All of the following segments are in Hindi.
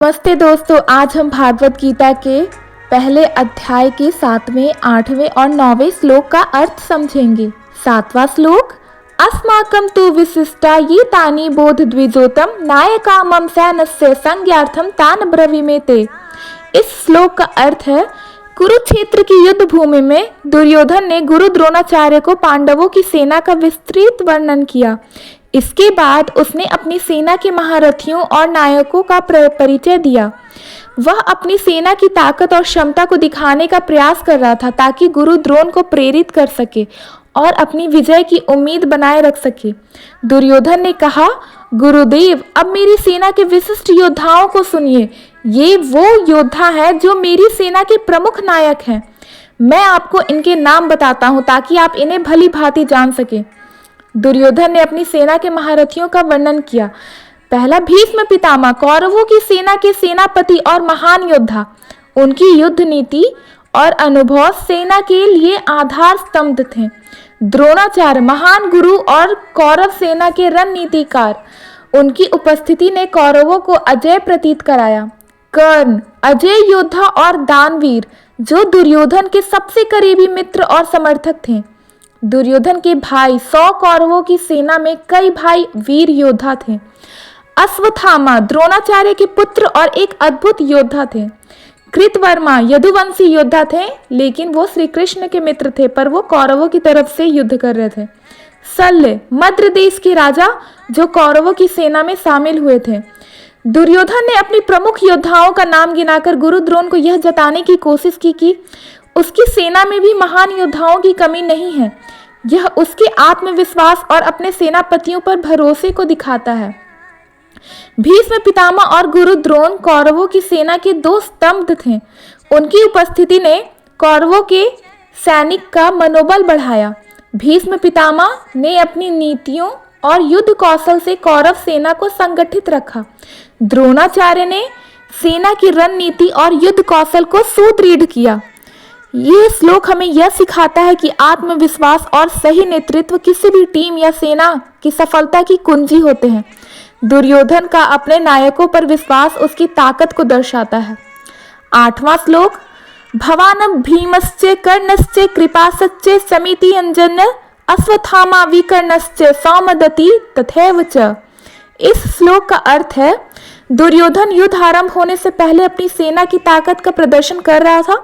नमस्ते दोस्तों, आज हम भागवत गीता के पहले अध्याय के 7वें, 8वें और 9वें श्लोक का अर्थ समझेंगे। 7वां श्लोक, अस्माकं तु विशिष्टा ये तानि बोध द्विजोतम नायकामं सैनस्य संज्ञार्थम तान ब्रवीमे ते। इस श्लोक का अर्थ है, कुरुक्षेत्र की युद्ध भूमि में दुर्योधन ने गुरु द्रोणाचार्य को पांडवों की सेना का विस्तृत वर्णन किया। इसके बाद उसने अपनी सेना के महारथियों और नायकों का परिचय दिया। वह अपनी सेना की ताकत और क्षमता को दिखाने का प्रयास कर रहा था ताकि गुरु द्रोण को प्रेरित कर सके और अपनी विजय की उम्मीद बनाए रख सके। दुर्योधन ने कहा, गुरुदेव, अब मेरी सेना के विशिष्ट योद्धाओं को सुनिए। ये वो योद्धा हैं जो मेरी सेना के प्रमुख नायक हैं। मैं आपको इनके नाम बताता हूँ ताकि आप इन्हें भली भांति जान सके। दुर्योधन ने अपनी सेना के महारथियों का वर्णन किया। पहला, भीष्म पितामह, कौरवों की सेना के सेनापति और महान योद्धा। उनकी युद्ध नीति और अनुभव सेना के लिए आधार स्तंभ थे। द्रोणाचार्य, महान गुरु और कौरव सेना के रणनीतिकार। उनकी उपस्थिति ने कौरवों को अजय प्रतीत कराया। कर्ण, अजय योद्धा और दानवीर, जो दुर्योधन के सबसे करीबी मित्र और समर्थक थे। दुर्योधन के भाई, 100 कौरवों की सेना में कई भाई वीर योद्धा थे। अश्वत्थामा, द्रोणाचार्य के पुत्र और एक अद्भुत योद्धा थे। कृतवर्मा, यदुवंशी योद्धा थे, लेकिन वो श्री कृष्ण के मित्र थे, पर वो कौरवों की तरफ से युद्ध कर रहे थे। शल्य, मद्र देश के राजा, जो कौरवों की सेना में शामिल हुए थे। दुर्योधन ने अपनी प्रमुख योद्धाओं का नाम गिनाकर गुरु द्रोण को यह जताने की कोशिश की कि उसकी सेना में भी महान योद्धाओं की कमी नहीं है। यह उसके आत्मविश्वास और अपने सेनापतियों पर भरोसे को दिखाता है। भीष्म पितामह और गुरु द्रोण कौरवों की सेना के 2 स्तंभ थे। उनकी उपस्थिति ने कौरवों के सैनिक का मनोबल बढ़ाया। भीष्म पितामह ने अपनी नीतियों और युद्ध कौशल से कौरव सेना को संगठित रखा। द्रोणाचार्य ने सेना की रणनीति और युद्ध कौशल को सुदृढ़ किया। ये श्लोक हमें यह सिखाता है कि आत्मविश्वास और सही नेतृत्व किसी भी टीम या सेना की सफलता की कुंजी होते हैं। दुर्योधन का अपने नायकों पर विश्वास उसकी ताकत को दर्शाता है। 8वां श्लोक, भवान भीमश्च कर्णश्च कृपासश्च समिति अंजन अश्वत्थामा विकर्णश्च सौमदत्ति तथैव च। इस श्लोक का अर्थ है, दुर्योधन युद्ध आरंभ होने से पहले अपनी सेना की ताकत का प्रदर्शन कर रहा था।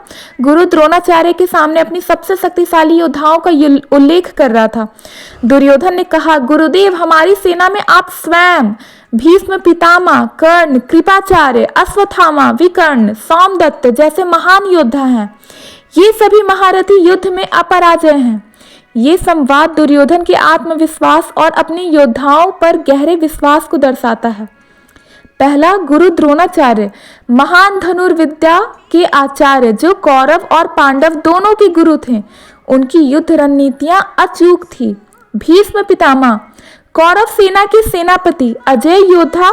गुरु द्रोणाचार्य के सामने अपनी सबसे शक्तिशाली योद्धाओं का उल्लेख कर रहा था। दुर्योधन ने कहा, गुरुदेव, हमारी सेना में आप स्वयं, भीष्म पितामह, कर्ण, कृपाचार्य, अश्वत्थामा, विकर्ण, सौमदत्त जैसे महान योद्धा हैं। ये सभी महारथी युद्ध में अपराजय हैं। ये संवाद दुर्योधन के आत्मविश्वास और अपने योद्धाओं पर गहरे विश्वास को दर्शाता है। पहला, गुरु द्रोणाचार्य, महान धनुर्विद्या के आचार्य, जो कौरव और पांडव दोनों के गुरु थे। उनकी युद्ध रणनीतियां अचूक थी। भीष्म पितामह, कौरव सेना के सेनापति, अजय योद्धा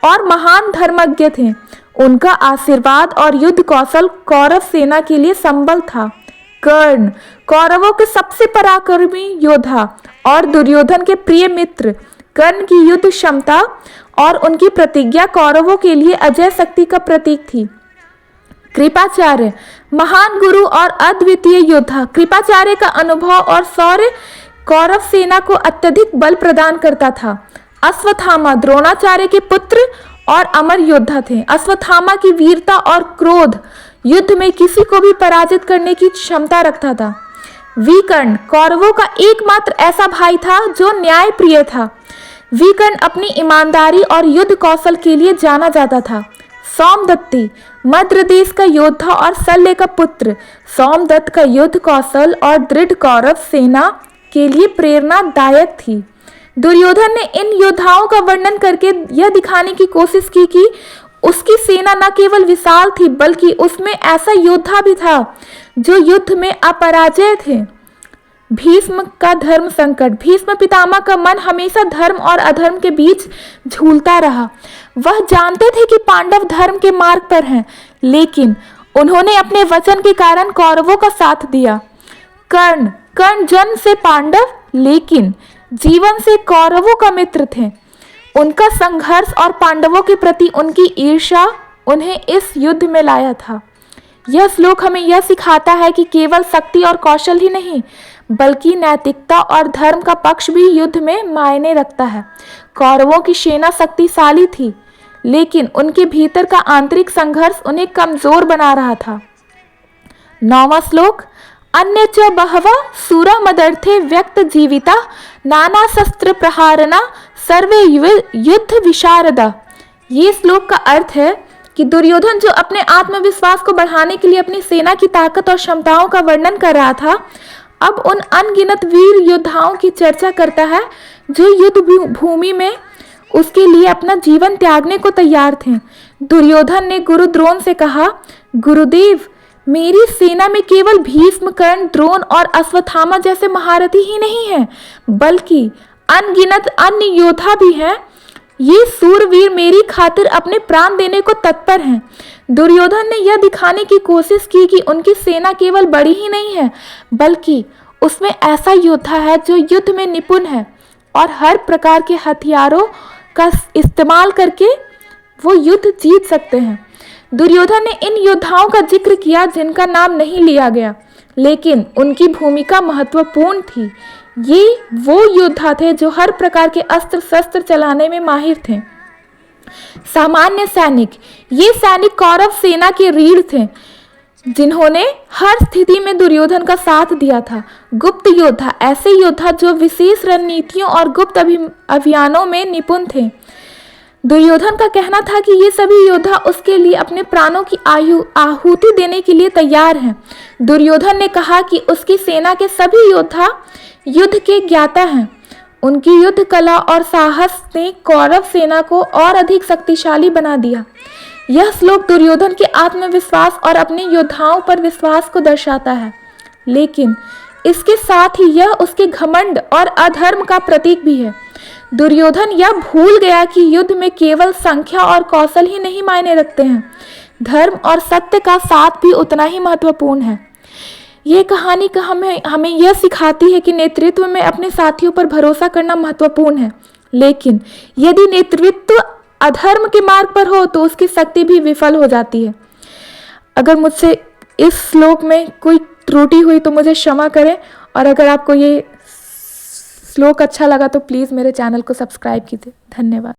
और महान धर्मज्ञ थे। उनका आशीर्वाद और युद्ध कौशल कौरव सेना के लिए संबल था। कर्ण, कौरवों के सबसे पराक्रमी योद्धा और दुर्योधन के प्रिय मित्र। कर्ण की युद्ध क्षमता और उनकी प्रतिज्ञा कौरवों के लिए अजय शक्ति का प्रतीक थी। कृपाचार्य, महान गुरु और अद्वितीय योद्धा। कृपाचार्य का अनुभव और शौर्य कौरव सेना को अत्यधिक बल प्रदान करता था। अश्वत्थामा, द्रोणाचार्य के पुत्र और अमर योद्धा थे। अश्वत्थामा की वीरता और क्रोध युद्ध में किसी को भी पराजित करने की क्षमता रखता था। विकर्ण, कौरवों का एकमात्र ऐसा भाई था जो न्यायप्रिय था। विकर्ण अपनी ईमानदारी और युद्ध कौशल के लिए जाना जाता था। सौमदत्ति, मद्र देश का योद्धा और शल्य का पुत्र। सौमदत्त का युद्ध कौशल और दृढ़ कौरव सेना के लिए प्रेरणादायक थी। दुर्योधन ने इन योद्धाओं का वर्णन करके यह दिखाने की कोशिश की कि उसकी सेना न केवल विशाल थी, बल्कि उसमें ऐसा योद्धा भी था जो युद्ध में अपराजय थे। भीष्म का धर्म संकट, भीष्म पितामह का मन हमेशा धर्म और अधर्म के बीच झूलता रहा। वह जानते थे कि पांडव धर्म के मार्ग पर हैं, लेकिन उन्होंने अपने वचन के कारण कौरवों का साथ दिया। कर्ण जन्म से पांडव, लेकिन जीवन से कौरवों का मित्र थे। उनका संघर्ष और पांडवों के प्रति उनकी ईर्ष्या उन्हें इस युद्ध में लाया था। यह श्लोक हमें यह सिखाता है कि केवल शक्ति और कौशल ही नहीं, बल्कि नैतिकता और धर्म का पक्ष भी युद्ध में मायने रखता है। कौरवों की सेना शक्तिशाली थी, लेकिन उनके भीतर का आंतरिक संघर्ष उन्हें कमजोर बना रहा था। 9वां श्लोक, अन्य च बहवः सूरा मदर्थे व्यक्त जीविता नाना शस्त्र प्रहारना सर्वे युद्ध विशारदा। ये श्लोक का अर्थ है कि दुर्योधन जो अपने आत्मविश्वास को बढ़ाने के लिए अपनी सेना की ताकत और क्षमताओं का वर्णन कर रहा था, अब उन अनगिनत वीर योद्धाओं की चर्चा करता है जो युद्ध भूमि में उसके लिए अपना जीवन त्यागने को तैयार थे। दुर्योधन ने गुरु द्रोण से कहा, गुरुदेव, मेरी सेना में केवल भीष्म, कर्ण, द्रोण और अश्वत्थामा जैसे महारथी ही नहीं हैं, बल्कि अनगिनत अन्य योद्धा भी हैं। ये सूरवीर मेरी खातिर अपने प्राण देने को तत्पर हैं। दुर्योधन ने यह दिखाने की कोशिश की कि उनकी सेना केवल बड़ी ही नहीं है, बल्कि उसमें ऐसा योद्धा है जो युद्ध में निपुण है और हर प्रकार के हथियारों का इस्तेमाल करके वो युद्ध जीत सकते हैं। दुर्योधन ने इन योद्धाओं का जिक्र किया जिनका नाम नहीं लिया गया, लेकिन उनकी भूमिका महत्वपूर्ण थी। ये वो योद्धा थे जो हर प्रकार के अस्त्र शस्त्र चलाने में माहिर थे। सामान्य सैनिक, ये सैनिक कौरव सेना के रीढ़ थे जिन्होंने हर स्थिति में दुर्योधन का साथ दिया था। गुप्त योद्धा, ऐसे योद्धा जो विशेष रणनीतियों और गुप्त अभियानों में निपुण थे। दुर्योधन का कहना था कि ये सभी योद्धा उसके लिए अपने प्राणों की आहुति देने के लिए तैयार हैं। दुर्योधन ने कहा कि उसकी सेना के सभी योद्धा युद्ध के ज्ञाता हैं। उनकी युद्ध कला और साहस ने कौरव सेना को और अधिक शक्तिशाली बना दिया। यह श्लोक दुर्योधन के आत्मविश्वास और अपने योद्धाओं पर विश्वास को दर्शाता है, लेकिन इसके साथ ही यह उसके घमंड और अधर्म का प्रतीक भी है। दुर्योधन यह भूल गया कि युद्ध में केवल संख्या और कौशल ही नहीं मायने रखते हैं, धर्म और सत्य का साथ भी उतना ही महत्वपूर्ण है। ये कहानी का हमें यह सिखाती है कि नेतृत्व में अपने साथियों पर भरोसा करना महत्वपूर्ण है, लेकिन यदि नेतृत्व अधर्म के मार्ग पर हो तो उसकी शक्ति भी विफल हो जाती है। अगर मुझसे इस श्लोक में कोई त्रुटि हुई तो मुझे क्षमा करें, और अगर आपको ये श्लोक अच्छा लगा तो प्लीज़ मेरे चैनल को सब्सक्राइब कीजिए। धन्यवाद।